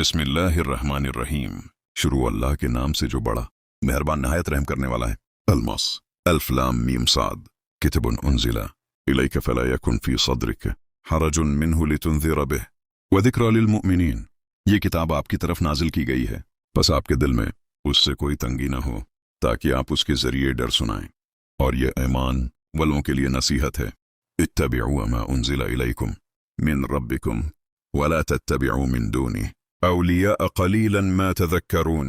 बिस्मिल्लाहिर्रहमानिर्रहीम। शुरू अल्लाह के नाम से जो बड़ा मेहरबान नहायत रहम करने वाला है। अलमस अल्फ लाम मीम साद किताबुन उन्ज़िला इलैका फला यकुन फी सदरिक हरजुन मिन्हु लितुन्ज़िर बिह व ज़िक्रा लिलमुमिनीन। ये किताब आपकी तरफ नाजिल की गई है, बस आपके दिल में उससे कोई तंगी न हो, ताकि आप उसके जरिए डर सुनाएं, और ये ईमान वालों के लिए नसीहत है। इत्तबिउ मा उन्ज़िला इलैकुम मिन रब्बिकुम वला तत्तबिउ मिन दूनिहि औलिया क़लीलन मा तज़क्करून।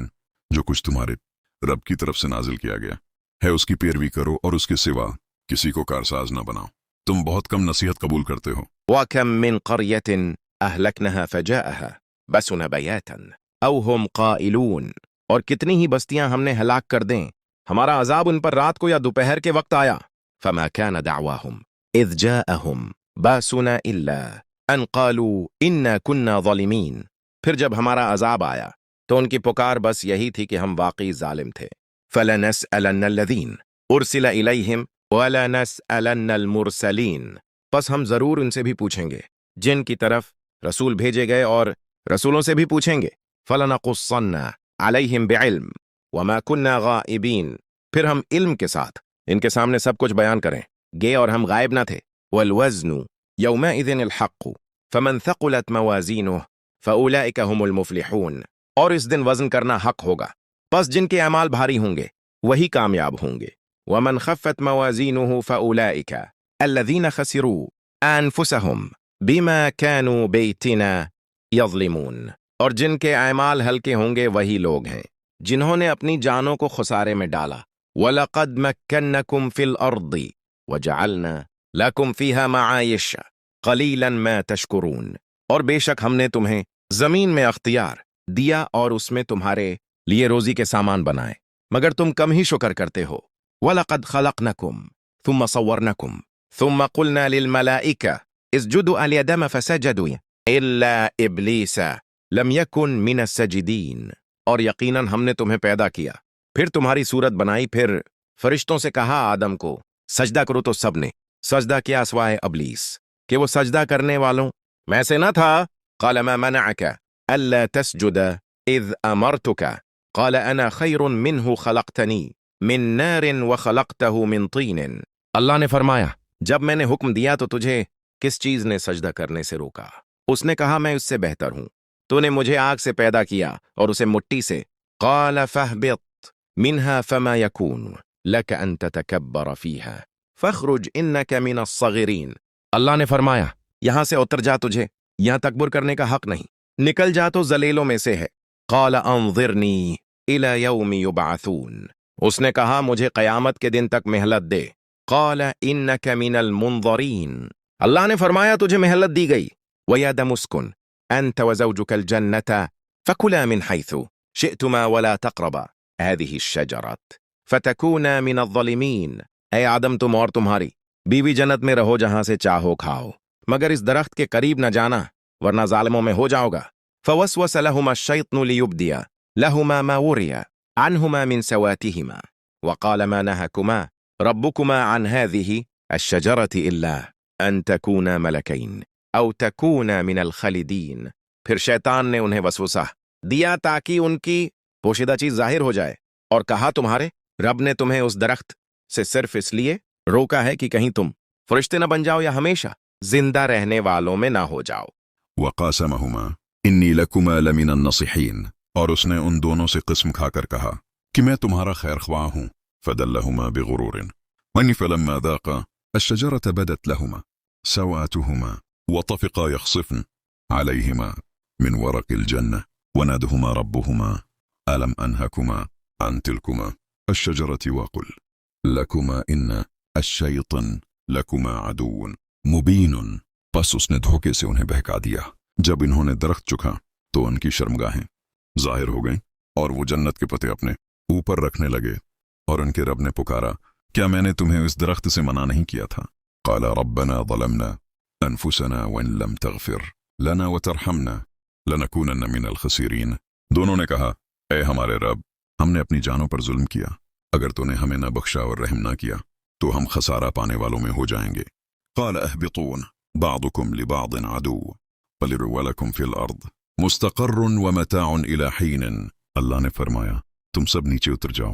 जो कुछ तुम्हारे रब की तरफ से नाजिल किया गया है उसकी पैरवी करो और उसके सिवा किसी को कारसाज न बनाओ, तुम बहुत कम नसीहत कबूल करते हो। वकम मिन क़र्यतिन अहलकनहा फजाअहा बसुना बयातन औ हुम क़ाइलून। और कितनी ही बस्तियां हमने हलाक कर दें, हमारा अजाब उन पर रात को या दोपहर के वक्त आया। फमा कान दअवाहुम इज़ जाअहुम बासुना इल्ला अन क़ालू इन्ना कुन्ना ज़ालिमीन। फिर जब हमारा अजाब आया तो उनकी पुकार बस यही थी कि हम वाकई जालिम थे। फलनस्अलन्नल्लज़ीन उर्सिला इलैहिम वलनस्अलन्नल मुरसलीन। बस हम जरूर उनसे भी पूछेंगे जिनकी तरफ रसूल भेजे गए, और रसूलों से भी पूछेंगे। फलनक़ुस्सन्ना अलैहिम बिइल्म वमा कुन्ना गाइबीन। फिर हम इल्म के साथ इनके सामने सब कुछ बयान करेंगे और हम गायब न थे। वल्वज़नु यौमइज़िनिल हक़्क़ु फमन थक़ुलत मवाज़ीनुहु फ़उलाइका हुमुल मुफ़्लिहून। और इस दिन वज़न करना हक होगा, बस जिनके अमाल भारी होंगे वही कामयाब होंगे। वमन ख़फ़्फ़त मवाज़ीनुहु फ़उलाइका अल्लज़ीना ख़सिरू अनफ़ुसहुम बिमा कानू बिआयातिना यज़लिमून। और जिनके अमाल हल्के होंगे वही लोग हैं जिन्होंने अपनी जानों को खुसारे में डाला। वलक़द मक्कन्नकुम फ़िल अर्दि वजअलना लकुम फ़ीहा मआयिश क़लीलन मा तशकुरून। और बेशक हमने तुम्हें जमीन में अख्तियार दिया और उसमें तुम्हारे लिए रोजी के सामान बनाए, मगर तुम कम ही शुक्र करते हो। वलक़द ख़लक़नकुम थुम्मा सव्वरनकुम थुम्मा क़ुलना लिलमलाइका इस्जुदू लिआदम फ़सजदू इल्ला इब्लीसा लम यकुन मिनस सजिदीन। और यकीनन हमने तुम्हें पैदा किया, फिर तुम्हारी सूरत बनाई, फिर फरिश्तों से कहा आदम को सजदा करो, तो सब ने सजदा किया सिवाय अबलीस कि वो सजदा करने वालों में से न था। क़ाल मा मनअक अल्ला तस्जुद इज़ अमरतुक क़ाल अना खैरुन मिन्हु ख़लक़तनी मिन नारिन व ख़लक़तहु मिन तीन। अल्लाह ने फरमाया, जब मैंने हुक्म दिया तो तुझे किस चीज ने सजदा करने से रोका? उसने कहा, मैं उससे बेहतर हूं, तूने मुझे आग से पैदा किया और उसे मिट्टी से। क़ाल फ़हबित मिन्हा फ़मा यकून लक अन ततकब्बर फ़ीहा फ़ख़रुज इन्नक मिनस सग़ीरीन। अल्लाह ने फरमाया, यहां से उतर जा, तुझे यहां तकबर करने का हक नहीं, निकल जा तो जलीलों में से है। क़ाल अंज़िरनी इला यौमि युबअसून। उसने कहा, मुझे क़यामत के दिन तक मेहलत दे। क़ाल इन्नक मिनल मुनज़रीन। अल्लाह ने फरमाया, तुझे मेहलत दी गई। वया आदम उस्कुन अंत व ज़ौजुकल जन्नता फ़कुला मिन हैथु शिअतुमा वला तक़रबा हाज़िहि अश-शजरत फ़तकूना मिनज़-ज़ालिमीन। ऐ आदम, तुम और तुम्हारी बीवी जन्नत में रहो, जहां से चाहो खाओ, मगर इस दरख्त के करीब न जाना, वरना जालिमों में हो जाओगा। फ़वस्वस लहुमा अश-शैतानु लियुब्दिया लहुमा मा वुरिया अन्हुमा मिन सवातिहिमा वक़ाल मा नहाकुमा रब्बुकुमा अन हाज़िहि अश-शजरति इल्ला अन तकूना मलकैन औ तकूना मिनल ख़ालिदीन। फिर शैतान ने उन्हें वसवसा दिया ताकि उनकी पोशीदा चीज जाहिर हो जाए, और कहा, तुम्हारे रब ने तुम्हें उस दरख्त से सिर्फ इसलिए रोका है कि कहीं तुम फरिश्ते न बन जाओ या हमेशा जिंदा रहने वालों में ना हो जाओ। वक़ासमहुमा इन्नी लकुमा लमिनन नसीहीन। और उसने उन दोनों से किस्म खाकर कहा कि मैं तुम्हारा खैर ख्वाह हूं। फदल्लहुमा बिगुरूरिन वन्नी फलम्मा ज़ाक़ा अश-शजरत बदत लहुमा सवाअतुहुमा वतफ़िक़ा यख़सिफ़न अलैहिमा मिन वरक़िल जन्नह वनादहुमा रब्बुहुमा अलम अनहकुमा अन तिलकुमा अश-शजरति वक़ुल लकुमा इन्ना अश-शैतान लकुमा अदुव्वुन मुबीनुन। बस उसने धोखे से उन्हें बहका दिया। जब इन्होंने दरख्त चुखा तो उनकी शर्मगाहें जाहिर हो गईं, और वो जन्नत के पते अपने ऊपर रखने लगे। और उनके रब ने पुकारा, क्या मैंने तुम्हें इस दरख्त से मना नहीं किया था? क़ाल रब्बना ज़लमना अनफुसना वइन लम तग़फिर लना वतरहमना लनकूनन्ना मिनल ख़सीरीन। दोनों ने कहा, ऐ हमारे रब, हमने अपनी जानों पर जुल्म किया, अगर तूने हमें न बख्शा और रहम न किया तो हम खसारा पाने वालों में हो जाएंगे। क़ाल अहबितून बादुकुम लिबादिन अदुव्व वलिकुम फिल अर्द मुस्तक़र्रुन व मताउन इला हीन। अल्लाह ने फरमाया, तुम सब नीचे उतर जाओ,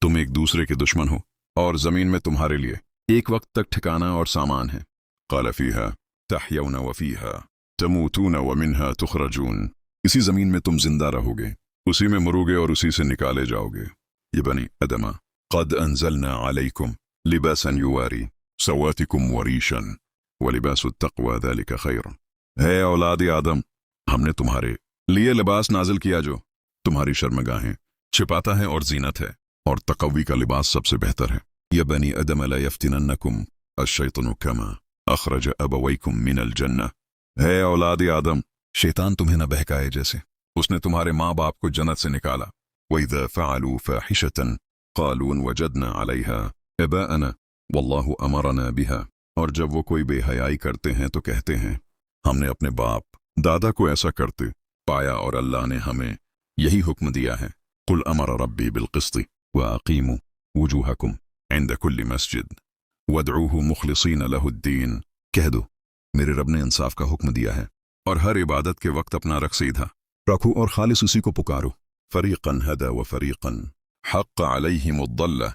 तुम एक दूसरे के दुश्मन हो, और जमीन में तुम्हारे लिए एक वक्त तक ठिकाना और सामान है। क़ाल फ़ीहा तहयौन व फ़ीहा तमूतून व मिन्हा तुख़रजून। इसी जमीन में तुम जिंदा रहोगे, उसी में मरोगे और उसी से निकाले जाओगे। ये बनी अदमा क़द अंज़लना अलैकुम लिबासन युवारी सवातिकुम वरीशन व लिबासुत तक़वा ज़ालिका खैर। है औलाद आदम, हमने तुम्हारे लिए लिबास नाजिल किया जो तुम्हारी शर्मगाहें छिपाता है और जीनत है, और तक़वी का लिबास सबसे बेहतर है। या बनी अदम ला यफ्तिनन्नकुम अश-शैतानु कमा अखरज अबवैकुम मिनल जन्नह। है औलाद आदम, शैतान तुम्हें न बहकाए जैसे उसने तुम्हारे माँ बाप को जन्नत से निकाला। वइज़ा फ़अलू फ़ाहिशतन क़ालू वजदना अलैहा आबाअना वल्लाहु अमरना बिहा। और जब वो कोई बेहयाई करते हैं तो कहते हैं, हमने अपने बाप दादा को ऐसा करते पाया और अल्लाह ने हमें यही हुक्म दिया है। कुल अमर रब्बी बिलक़िस्ति व अक़ीमू वुजूहकुम इंद कुल्लि मस्जिद वदऊहु मुख़लिसीन लहुद्दीन। कह दो, मेरे रब ने इंसाफ का हुक्म दिया है और हर इबादत के वक्त अपना रख सीधा रखो और खालिस उसी को पुकारो। फ़रीक़न हदा व फ़रीक़न हक़्क़ अलैहिमुद्दल्ला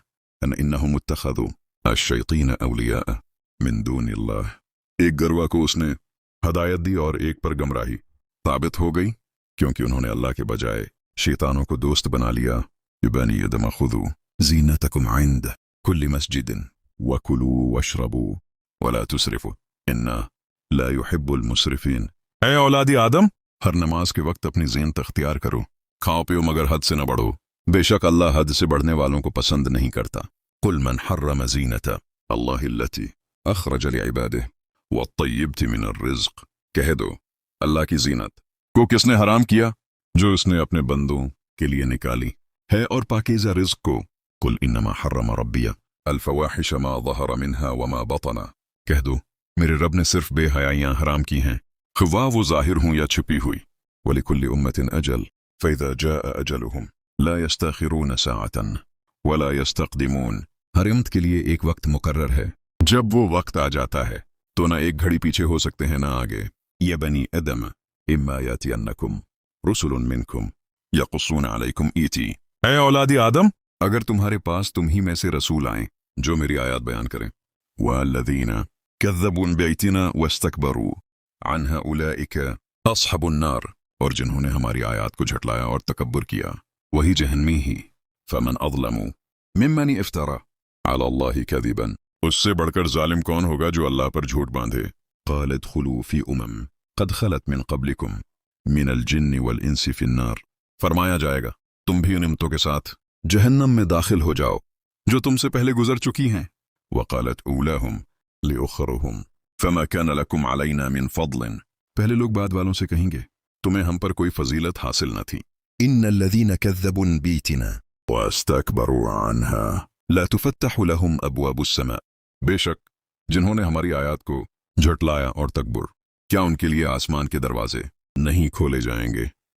अन इन्नहुम इत्तख़ज़ू अश-शैतीन औलिया मिन दूनिल्लाह। एक गरवा को उसने हदायत दी और एक पर गमराही साबित हो गई, क्योंकि उन्होंने अल्लाह के बजाय शैतानों को दोस्त बना लिया। या बनी आदम खुदू ज़ीनतकुम इंद कुल्लि मस्जिदिन वकुलू वशरबू वला तुसरिफू इन्ना ला युहिब्बुल मुसरिफीन। ऐ औलादी आदम, हर नमाज के वक्त अपनी ज़ीनत अख्तियार करो, खाओ पियो मगर हद से न बढ़ो, बेशक अल्लाह हद से बढ़ने वालों को पसंद नहीं करता। कुल मन हर्रम ज़ीनत अल्लाहिल्लती अखरज लिइबादिह वत्तय्यिबति मिनर रिज़्क़। कह दो, अल्लाह की ज़ीनत को किसने हराम किया जो उसने अपने बंदों के लिए निकाली है, और पाकीज़ा रिज़्क़ को। कुल इन्नमा हर्रम रब्बिया अल-फ़वाहिश मा ज़हर मिन्हा व मा बतना। कह दो, मेरे रब ने सिर्फ बेहयाइयाँ हराम की हैं, ख़्वा वो ज़ाहिर हुँ या छिपी हुई। वलिकुल्लि उम्मतिन अजल फ़इज़ा जाअ अजलुहुम ला यस्तख़िरून साअतन वला यस्तक़दिमून। हर उम्मत के लिए एक वक्त मुकर्रर है, जब वो वक्त आ जाता है तो न एक घड़ी पीछे हो सकते हैं न आगे। या बनी आदम इम्मा यातियन्नकुम रुसुलुन मिनकुम यक़ुस्सून अलैकुम ईती। ऐ औलादी आदम, अगर तुम्हारे पास तुम ही में से रसूल आएं जो मेरी आयत बयान करें। वल्लज़ीना कज़्ज़बू बिआयातिना वस्तकबरू अन्हा उलाइका अस्हाबुन नार। और जिन्होंने हमारी आयत को झटलाया और तकब्बुर किया, वही जहन्नमी ही। फमन अज़लमू मिम्मन इफ्तरा अला अल्लाहि कज़िबन। उससे बढ़कर जालिम कौन होगा जो अल्लाह पर झूठ बांधे। क़ाल इदख़ुलू फ़ी उमम क़द ख़लत मिन क़ब्लिकुम मिनल जिन्नि वल इंसि फ़िन्नार। फरमाया जाएगा, तुम भी उन उम्मतों के साथ जहन्नम में दाखिल हो जाओ जो तुमसे पहले गुजर चुकी हैं। वक़ालत ऊलाहुम लिउख़रुहुम फ़मा कान लकुम अलैना मिन फ़ضल। पहले लोग बाद वालों से कहेंगे, तुम्हें हम पर कोई फजीलत हासिल न थी। इन्नल्लज़ीना कज़्ज़बू बिआयातिना वस्तकबरू अन्हा ला तुफ़त्तहु लहुम अब्वाबुस समा। बेशक जिन्होंने हमारी आयत को झटलाया और तकब्बुर, क्या उनके लिए आसमान के दरवाजे नहीं खोले जाएंगे।